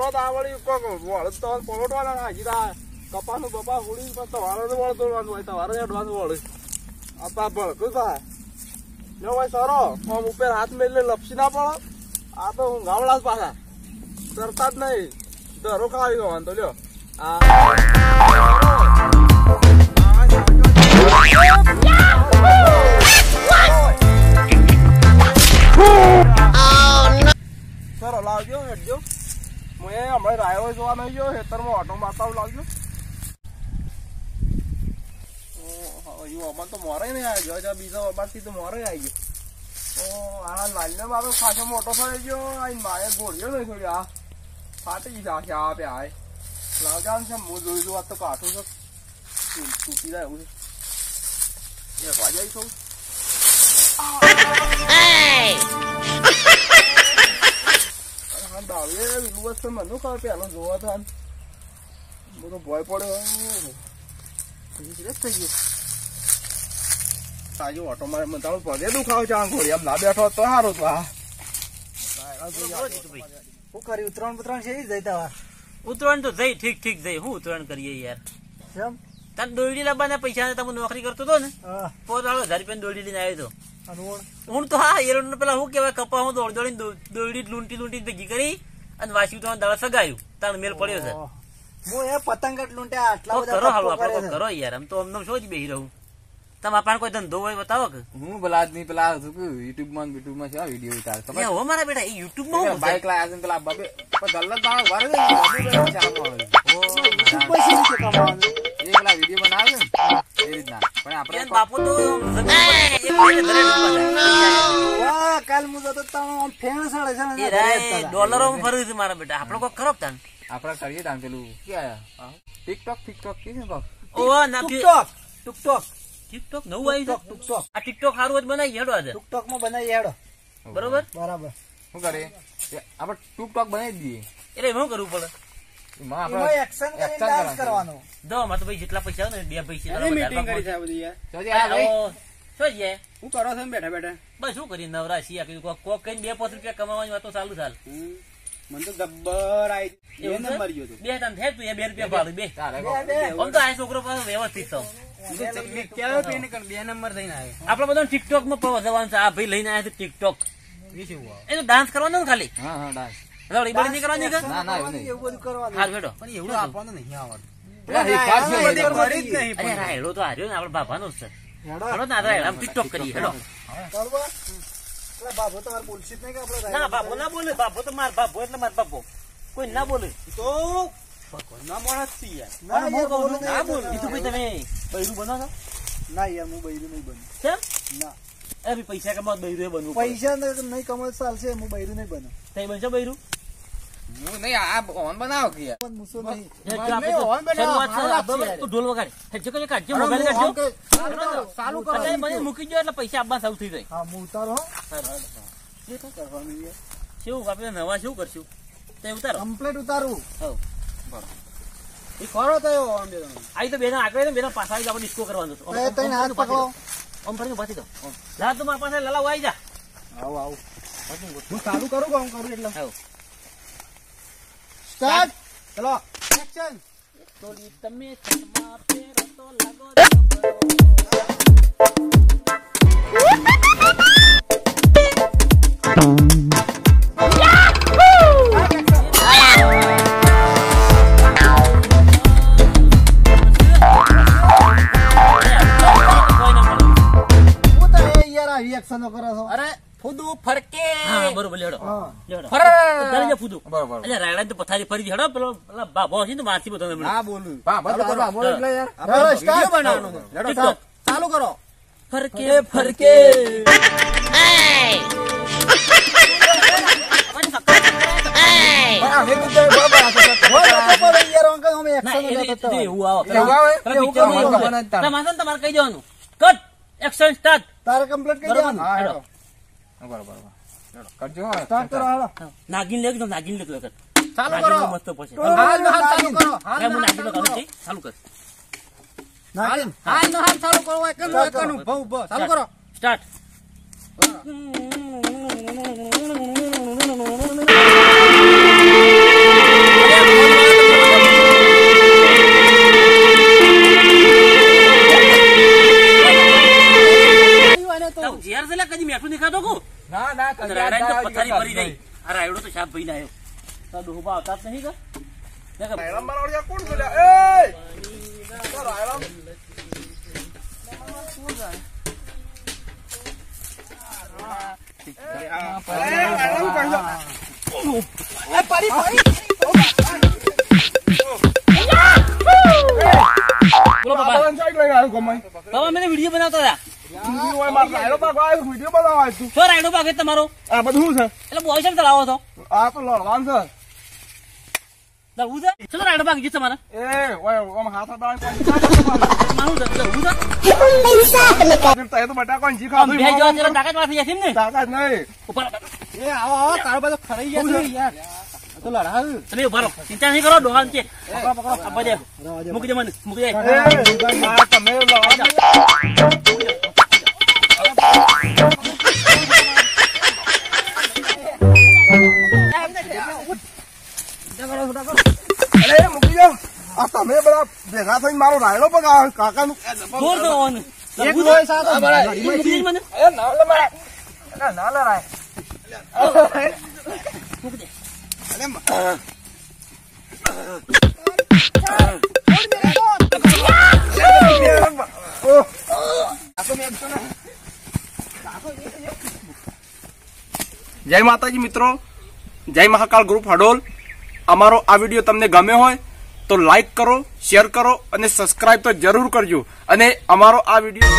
તરત આવડી વળ તો પલોટવાના નાખી દા કપાનું બપા ઉડી તો વાળો તો વળ તોડવાનું હોય તો વાળો હેડવાનું વળ આ ભળકું થાય લો ભાઈ સરો આમ ઉપર હાથ મેલે લપસી ના પડો આ તો હું ગાવડા પાછા કરતા જ નહીં દરો ખાવી ગયો તો લ્યો સરો લાવજો હેડજો હું હમણાં રાયો જોવા નહીં ગયો ખેતરમાં ઓટો મારતા લાવજો અમન તો મોરે નહીં આવી ગયો બીજા અબારથી તો મોરે આવી ગયો આ લાલને મારો ખાસો મોટો થઈ ગયો આ મારે ગોળ્યો નહીં થોડી આ ફાટી જશે આ પે આય લાવજા છે હું જોઈ દઉં આ તો કાઠું છે તૂટી જાય એવું છે એ વાજાઈ છું દાવે વિલુવસ તો મને ખબર પેલો જોવા હતા બધો ભય પડ્યો થઈ ગયો તાજો ઓટો મારે મને તારું પગે દુખાવ છે આંગોળી એમ ના બેઠો તો સારું તો આ શું કરી ઉત્તરાયણ છે જઈ તા ઉત્તરાયણ તો જઈ ઠીક જઈ હું ઉત્તરાયણ કરીએ યાર કેમ તાર દોરડી લાવવાના પૈસા તમે નોકરી કરતો હતો ને 1000 રૂપિયા દોરડી લઈને આવ્યો હતો હું તો હા એરોડ પેલા શું કેવાય કપા હું દોડીને દોરડી લૂંટી ભેગી કરી અને વાસી તો દાડા સગાયું તાર મેલ પડ્યો છે હું એ પતંગ જ લૂંટ્યા આટલા બધા કરો હાલો આપણે કરો યાર આમ તો અમને શું જ બેહી રહું તમારા પાસે કોઈ ધંધો હોય બતાવો કે હું પેલા આદમી પેલા યુટ્યુબ માં છે વિડીયો ઉતાર ખબર હો મારા બેટા એ યુટ્યુબ માં બાઈક લાયા છે પેલા બાબે ગલ્લત વાળો વારે એ પેલા વિડીયો બનાવે ને એ રીતના પણ આપણે બાપુ તો કાલ મુજબ તો તમે ફેણ સાડે છે ડોલરો ફરી છે મારા બેટા આપણો કોઈ ખરાબ તાન આપડે કરીએ તાન પેલું ટિકટોક કે છે ઓ ના ટિકટોક નવું આવી છે ટિકટોક આ ટિકટોક સારું જ બનાવી હેડો આજે ટિકટોક માં બનાવી હેડો બરોબર શું કરે આપણે ટિકટોક બનાવી દઈએ એટલે શું કરવું પડે એક્શન કરીને ડાન્સ કરવાનો દો માં તો ભાઈ જેટલા પૈસા આવે ને બે પૈસા મીટિંગ કરી છે બધી યાર શું છે હું કરો છો બેઠા બેઠા બસ શું કરી નવરા છીએ કીધું કોક કઈ 2-5 રૂપિયા કમાવાની વાતો ચાલુ ચાલ મને તો જબ્બર આવી એવું નંબર ગયો તો બે તાન થાય તું 2 રૂપિયા ભાડું બે આમ તો આ છોકરો પાસે વ્યવસ્થિત છો બે નંબર થઈને આવે આપડે બધા ટિકટોક માં જવાનું છે આ ભાઈ લઈને આવ્યા છે ટિકટોક એ તો ડાન્સ કરવાનો ને ખાલી ડાન્સ રડી બડી નહીં કરવાની એવું બધું કરવાનું હાર બેઠો પણ એવું આપવાનું નહીં આવડતું રાયડો તો હાર્યો ને આપડે બાપાનો જ છે હેડો ના રાયડ આમ ટિકટોક કરીએ હેડો બાબો તમારે બોલશી નહીં કે આપડે ના બાપો ના બોલે બાપો તો માર બાપો એટલે માર બાપો કોઈ ના બોલે તો ના માણસ છે યાર ના બોલું ના બોલ એ તો ભાઈ તમે બૈરું બનો છો ના યાર હું બૈરું નહીં બનું કેમ ના એ બી પૈસા કમાવ બૈરું બનવું પૈસા નહીં કમાવ ચાલશે હું બૈરું નહીં બનું તઈ બનશો બૈરું હું નહીં આ ઓન બનાવો કે યાર મૂસો નહીં ઢોલ વગાડ કાઢજો મોબાઈલ કાઢજો ચાલુ કરો મને મૂકી દો એટલે પૈસા આપવા સૌ થઈ જાય હા હું ઉતારો શું આપણે નવા શું કરશું તે ઉતારો કમ્પ્લીટ ઉતારું હવ એ કરો તો આઈ તો બેના આગળ ને બેના પાછા આવી આપણે ડિસ્કો કરવાનો છે તઈને હાથ પકડો ઓમ ફરીને પાછી દો લા તું મારા પાસે લલાવ આવી જા આવ હું ચાલુ કરું કામ કરું એટલે આવ સ્ટાર્ટ ચલો એક્શન તોડી તમે ચમા ફેરો તો લાગો એક્શન કરો છો અરે ફૂદુ ફરકે હા બરોબર લેડો લેડો ફર દરજે ફૂદુ બરોબર એટલે રાયડા તો પથારી ફરી હેડો પેલો બાબો છે ને માસી બધો હા બોલું બાબો એટલે યાર આપણે સ્ટાર્ટ બનાવવાનું લેડો ચાલુ કરો ફરકે ફરકે તમારે કહી દેવાનું કટ એક્શન સ્ટાર્ટ તારે કમ્પ્લીટ કરી દેવાનું બરોબર કરજો સ્ટાર્ટ કરો હાલો નાગીન લેજો નાગીન લેજો વખત ચાલુ કરો મસ્ત પછી હાલ ચાલુ કરો હું નાગીન લો છે ચાલુ કર નાગીન હાલ ચાલુ કરો એકનું બહુ ચાલુ કરો સ્ટાર્ટ ભરી જાય. આ રાયડો તો શાપ ભઈને આવ્યો. તારા ડોહા આવતા જ નહીં કે? રાયરામ મારા ઓળખ્યા કોણ છે લ્યા? એ રાયરામ બોલો બાબા. બાબા મેં વિડીયો બનાવતા હતા. શું રાયડો પાકે તમારો? આ બધું છે. એટલે બોય છે ચલાવો છો? આ તો લડવાનું છે. દવું છે? શું રાયડો પાકી ગયું તમારે? એ ઓય આમ હાથ હટાવીને મારું છે? દવું છે? તો તો બટાકો જી ખાધું. બે જવા જરા તાકાત વાળી જશે ને? તાકાત નહીં. ઉપર એ આવો આવો તારો બધો ખરાઈ ગયા છે યાર આ તો લડાવ તમે ઉભા રહો. ચિંતા નહીં કરો. ડોહાન છે. આપવા દે. મૂકી દે મને. મૂકી દે. આ તમે લડવાનું. અરે મૂકી જાઓ. આ તમે બધા ભેગા થઈને મારો રાયડો પગાવ કાકાનું જોર કરવાનું. એક લોહી સાથે મૂકી દે મને. એ ના લડાય. ના લડાય. જય માતાજી મિત્રો, જય મહાકાળ ગ્રુપ હડોલ. અમારો આ વિડીયો તમને ગમ્યો હોય તો લાઈક કરો, શેર કરો અને સબસ્ક્રાઇબ તો જરૂર કરજો. અને અમારો આ વિડીયો